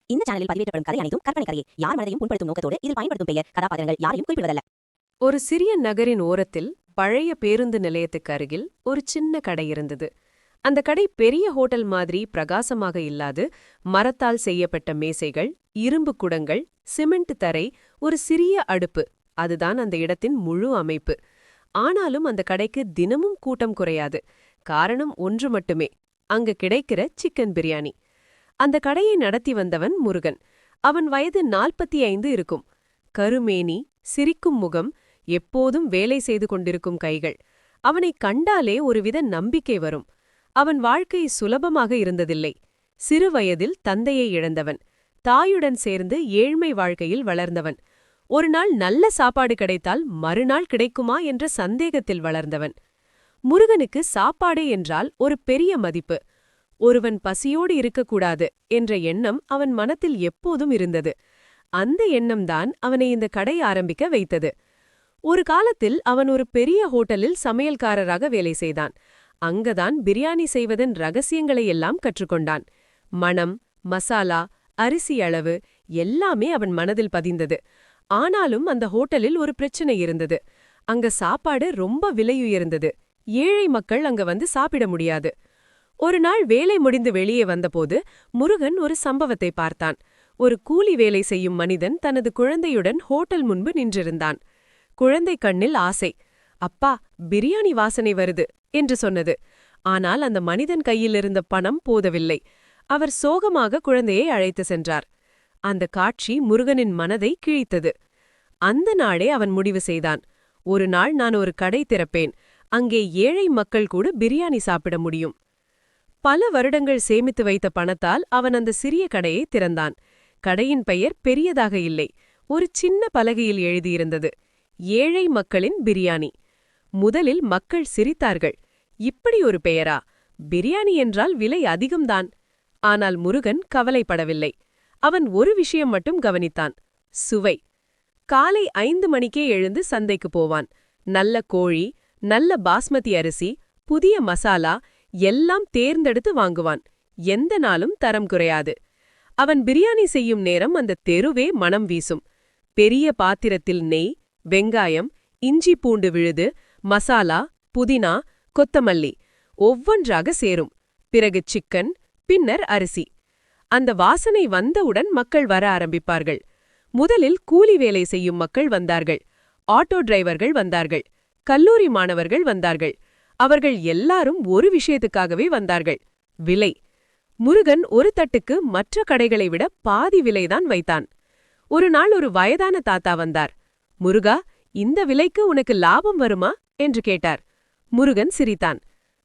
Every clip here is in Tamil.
இந்த சேனலில் பதிவேற்றப்படும் கதை அனைத்தும் கற்பனை கதையே. யார் மனதையும் புண்படுத்தும் நோக்கத்தோடு இதில் பயன்படுத்தும் பெயர் கதாபாத்திரங்கள் யாரையும் குறிப்பிடுவதல்ல. ஒரு சிறிய நகரின் ஓரத்தில் பழைய பேருந்து நிலையத்துக்கு அருகில் ஒரு சின்ன கடை இருந்தது. அந்த கடை பெரிய ஹோட்டல் மாதிரி பிரகாசமாக இல்லாது, மரத்தால் செய்யப்பட்ட மேசைகள், இரும்பு குடங்கள், சிமெண்ட் தரை, ஒரு சிறிய அடுப்பு, அதுதான் அந்த இடத்தின் முழு அமைப்பு. ஆனாலும் அந்த கடைக்கு தினமும் கூட்டம் குறையாது. காரணம் ஒன்று மட்டுமே, அங்க கிடைக்கிற சிக்கன் பிரியாணி. அந்த கடையை நடத்தி வந்தவன் முருகன். அவன் வயது 45 இருக்கும். கருமேனி, சிரிக்கும் முகம், எப்போதும் வேலை செய்து கொண்டிருக்கும் கைகள். அவனை கண்டாலே ஒருவித நம்பிக்கை வரும். அவன் வாழ்க்கை சுலபமாக இருந்ததில்லை. சிறு வயதில் தந்தையை இழந்தவன். தாயுடன் சேர்ந்து ஏழ்மை வாழ்க்கையில் வளர்ந்தவன். ஒரு நாள் நல்ல சாப்பாடு கிடைத்தால் மறுநாள் கிடைக்குமா என்ற சந்தேகத்தில் வளர்ந்தவன். முருகனுக்கு சாப்பாடு என்றால் ஒரு பெரிய மதிப்பு. ஒருவன் பசியோடு இருக்கக்கூடாது என்ற எண்ணம் அவன் மனத்தில் எப்போதும் இருந்தது. அந்த எண்ணம்தான் அவனை இந்த கடை ஆரம்பிக்க வைத்தது. ஒரு காலத்தில் அவன் ஒரு பெரிய ஹோட்டலில் சமையல்காரராக வேலை செய்தான். அங்கதான் பிரியாணி செய்வதன் ரகசியங்களை எல்லாம் கற்றுக்கொண்டான். மணம், மசாலா, அரிசி அளவு எல்லாமே அவன் மனதில் பதிந்தது. ஆனாலும் அந்த ஹோட்டலில் ஒரு பிரச்சனை இருந்தது. அங்க சாப்பாடு ரொம்ப விலையுயர்ந்தது. ஏழை மக்கள் அங்க வந்து சாப்பிட முடியாது. ஒரு நாள் வேலை முடிந்து வெளியே வந்தபோது முருகன் ஒரு சம்பவத்தை பார்த்தான். ஒரு கூலி வேலை செய்யும் மனிதன் தனது குழந்தையுடன் ஹோட்டல் முன்பு நின்றிருந்தான். குழந்தை கண்ணில் ஆசை. அப்பா, பிரியாணி வாசனை வருது என்று சொன்னது. ஆனால் அந்த மனிதன் கையிலிருந்த பணம் போதவில்லை. அவர் சோகமாக குழந்தையை அழைத்து சென்றார். அந்த காட்சி முருகனின் மனதை கிழித்தது. அந்த நாளே அவன் முடிவு செய்தான், ஒரு நாள் நான் ஒரு கடை திறப்பேன். அங்கே ஏழை மக்கள் கூட பிரியாணி சாப்பிட முடியும். பல வருடங்கள் சேமித்து வைத்த பணத்தால் அவன் அந்த சிறிய கடையை திறந்தான். கடையின் பெயர் பெரியதாக இல்லை. ஒரு சின்ன பலகையில் எழுதியிருந்தது, ஏழை மக்களின் பிரியாணி. முதலில் மக்கள் சிரித்தார்கள். இப்படி ஒரு பெயரா? பிரியாணி என்றால் விலை அதிகம்தான். ஆனால் முருகன் கவலைப்படவில்லை. அவன் ஒரு விஷயம் மட்டும் கவனித்தான், சுவை. காலை 5 மணிக்கே எழுந்து சந்தைக்கு போவான். நல்ல கோழி, நல்ல பாஸ்மதி அரிசி, புதிய மசாலா எல்லாம் தேர்ந்தெடுத்து வாங்குவான். எந்த நாளும் தரம் குறையாது. அவன் பிரியாணி செய்யும் நேரம் அந்த தெருவே மனம் வீசும். பெரிய பாத்திரத்தில் நெய், வெங்காயம், இஞ்சி பூண்டு விழுது, மசாலா, புதினா, கொத்தமல்லி ஒவ்வொன்றாக சேரும். பிறகு சிக்கன், பின்னர் அரிசி. அந்த வாசனை வந்தவுடன் மக்கள் வர ஆரம்பிப்பார்கள். முதலில் கூலி வேலை செய்யும் மக்கள் வந்தார்கள். ஆட்டோ டிரைவர்கள் வந்தார்கள். கல்லூரி மாணவர்கள் வந்தார்கள். அவர்கள் எல்லாரும் ஒரு விஷயத்துக்காகவே வந்தார்கள், விலை. முருகன் ஒரு தட்டுக்கு மற்ற கடைகளை விட பாதி விலைதான் வைத்தான். ஒரு நாள் ஒரு வயதான தாத்தா வந்தார். முருகா, இந்த விலைக்கு உனக்கு லாபம் வருமா என்று கேட்டார். முருகன் சிரித்தான்.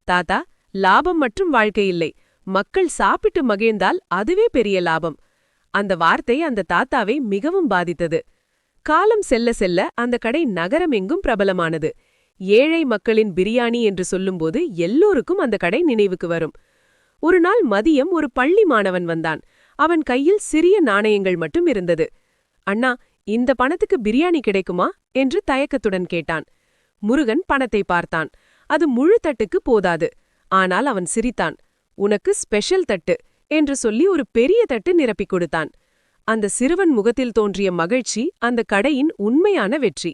தாத்தா, லாபம் மற்றும் வாழ்க்கை இல்லை, மக்கள் சாப்பிட்டு மகிழ்ந்தால் அதுவே பெரிய லாபம். அந்த வார்த்தை அந்த தாத்தாவை மிகவும் பாதித்தது. காலம் செல்ல செல்ல அந்த கடை நகரமெங்கும் பிரபலமானது. ஏழை மக்களின் பிரியாணி என்று சொல்லும்போது எல்லோருக்கும் அந்த கடை நினைவுக்கு வரும். ஒரு நாள் மதியம் ஒரு பள்ளி மாணவன் வந்தான். அவன் கையில் சிறிய நாணயங்கள் மட்டும் இருந்தது. அண்ணா, இந்த பணத்துக்கு பிரியாணி கிடைக்குமா என்று தயக்கத்துடன் கேட்டான். முருகன் பணத்தை பார்த்தான். அது முழு தட்டுக்கு போதாது. ஆனால் அவன் சிரித்தான். உனக்கு ஸ்பெஷல் தட்டு என்று சொல்லி ஒரு பெரிய தட்டு நிரப்பிக் கொடுத்தான். அந்த சிறுவன் முகத்தில் தோன்றிய மகிழ்ச்சி அந்த கடையின் உண்மையான வெற்றி.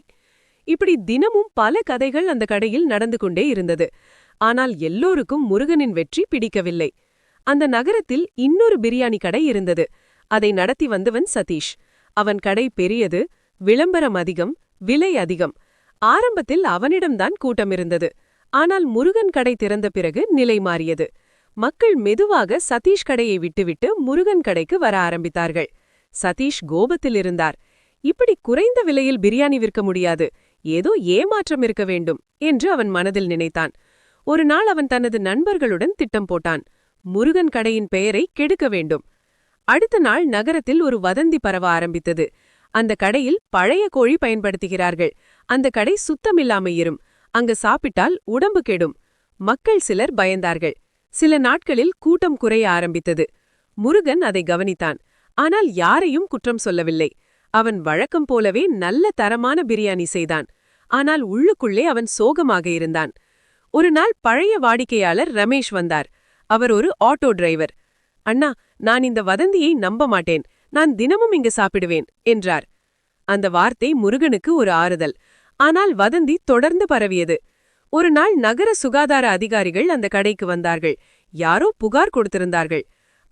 இப்படி தினமும் பல கதைகள் அந்த கடையில் நடந்து கொண்டே இருந்தது. ஆனால் எல்லோருக்கும் முருகனின் வெற்றி பிடிக்கவில்லை. அந்த நகரத்தில் இன்னொரு பிரியாணி கடை இருந்தது. அதை நடத்தி வந்தவன் சதீஷ். அவன் கடை பெரியது, விளம்பரம் அதிகம், விலை அதிகம். ஆரம்பத்தில் அவனிடம்தான் கூட்டம் இருந்தது. ஆனால் முருகன் கடை திறந்த பிறகு நிலை மாறியது. மக்கள் மெதுவாக சதீஷ் கடையை விட்டுவிட்டு முருகன் கடைக்கு வர ஆரம்பித்தார்கள். சதீஷ் கோபத்தில் இருந்தார். இப்படி குறைந்த விலையில் பிரியாணி விற்க முடியாது, ஏதோ ஏமாற்றம் இருக்க வேண்டும் என்று அவன் மனதில் நினைத்தான். ஒரு நாள் அவன் தனது நண்பர்களுடன் திட்டம் போட்டான். முருகன் கடையின் பெயரை கெடுக்க வேண்டும். அடுத்த நாள் நகரத்தில் ஒரு வதந்தி பரவ ஆரம்பித்தது. அந்த கடையில் பழைய கோழி பயன்படுத்துகிறார்கள். அந்த கடை சுத்தமில்லாம இரும். அங்கு சாப்பிட்டால் உடம்பு கெடும். மக்கள் சிலர் பயந்தார்கள். சில நாட்களில் கூட்டம் குறைய ஆரம்பித்தது. முருகன் அதை கவனித்தான். ஆனால் யாரையும் குற்றம் சொல்லவில்லை. அவன் வழக்கம் போலவே நல்ல தரமான பிரியாணி செய்தான். ஆனால் உள்ளுக்குள்ளே அவன் சோகமாக இருந்தான். ஒரு நாள் பழைய வாடிக்கையாளர் ரமேஷ் வந்தார். அவர் ஒரு ஆட்டோ டிரைவர். அண்ணா, நான் இந்த வதந்தியை நம்ப மாட்டேன். நான் தினமும் இங்கு சாப்பிடுவேன் என்றார். அந்த வார்த்தை முருகனுக்கு ஒரு ஆறுதல். ஆனால் வதந்தி தொடர்ந்து பரவியது. ஒரு நாள் நகர சுகாதார அதிகாரிகள் அந்த கடைக்கு வந்தார்கள். யாரோ புகார் கொடுத்திருந்தார்கள்.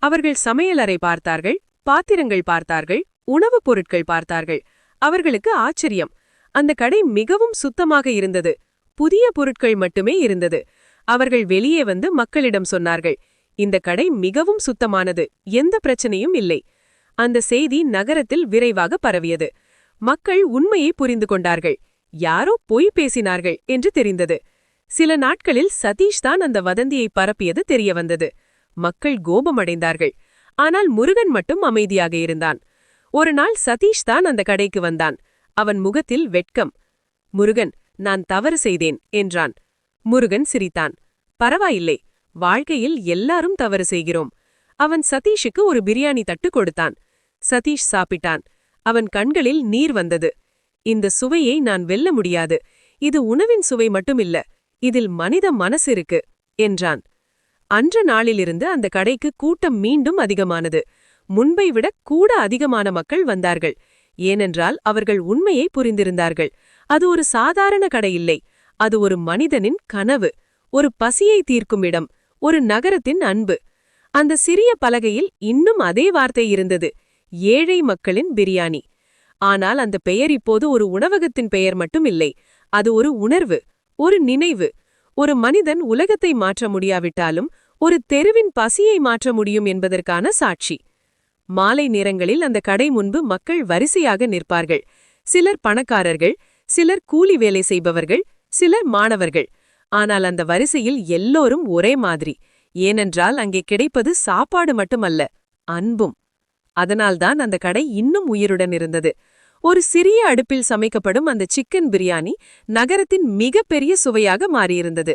அவர்கள் சமையலறை பார்த்தார்கள், பாத்திரங்கள் பார்த்தார்கள், உணவுப் பொருட்கள் பார்த்தார்கள். அவர்களுக்கு ஆச்சரியம். அந்த கடை மிகவும் சுத்தமாக இருந்தது. புதிய பொருட்கள் மட்டுமே இருந்தது. அவர்கள் வெளியே வந்து மக்களிடம் சொன்னார்கள், இந்த கடை மிகவும் சுத்தமானது, எந்த பிரச்சனையும் இல்லை. அந்த செய்தி நகரத்தில் விரைவாக பரவியது. மக்கள் உண்மையை புரிந்து கொண்டார்கள். யாரோ பொய் பேசினார்கள் என்று தெரிந்தது. சில நாட்களில் சதீஷ் தான் அந்த வதந்தியை பரப்பியது தெரிய வந்தது. மக்கள் கோபமடைந்தார்கள். ஆனால் முருகன் மட்டும் அமைதியாக இருந்தான். ஒரு நாள் சதீஷ் தான் அந்த கடைக்கு வந்தான். அவன் முகத்தில் வெட்கம். முருகன், நான் தவறு செய்தேன் என்றான். முருகன் சிரித்தான். பரவாயில்லை, வாழ்க்கையில் எல்லாரும் தவறு செய்கிறோம். அவன் சதீஷுக்கு ஒரு பிரியாணி தட்டு கொடுத்தான். சதீஷ் சாப்பிட்டான். அவன் கண்களில் நீர் வந்தது. இந்த சுவையை நான் வெல்ல முடியாது. இது உணவின் சுவை மட்டுமில்ல, இதில் மனித மனசு இருக்கு என்றான். அன்ற நாளிலிருந்து அந்த கடைக்கு கூட்டம் மீண்டும் அதிகமானது. முன்பை விட கூட அதிகமான மக்கள் வந்தார்கள். ஏனென்றால் அவர்கள் உண்மையை புரிந்திருந்தார்கள். அது ஒரு சாதாரண கடை இல்லை, அது ஒரு மனிதனின் கனவு, ஒரு பசியை தீர்க்கும் இடம், ஒரு நகரத்தின் அன்பு. அந்த சிறிய பலகையில் இன்னும் அதே வார்த்தை இருந்தது, ஏழை மக்களின் பிரியாணி. ஆனால் அந்த பெயர் இப்போது ஒரு உணவகத்தின் பெயர் மட்டும் இல்லை, அது ஒரு உணர்வு, ஒரு நினைவு. ஒரு மனிதன் உலகத்தை மாற்ற முடியாவிட்டாலும் ஒரு தெருவின் பசியை மாற்ற முடியும் என்பதற்கான சாட்சி. மாலை நேரங்களில் அந்த கடை முன்பு மக்கள் வரிசையாக நிற்பார்கள். சிலர் பணக்காரர்கள், சிலர் கூலி வேலை செய்பவர்கள், சிலர் மாணவர்கள். ஆனால் அந்த வரிசையில் எல்லோரும் ஒரே மாதிரி. ஏனென்றால் அங்கே கிடைப்பது சாப்பாடு மட்டுமல்ல, அன்பும். அதனால்தான் அந்த கடை இன்னும் உயிருடன் இருந்தது. ஒரு சிறிய அடுப்பில் சமைக்கப்படும் அந்த சிக்கன் பிரியாணி நகரத்தின் மிகப்பெரிய சுவையாக மாறியிருந்தது.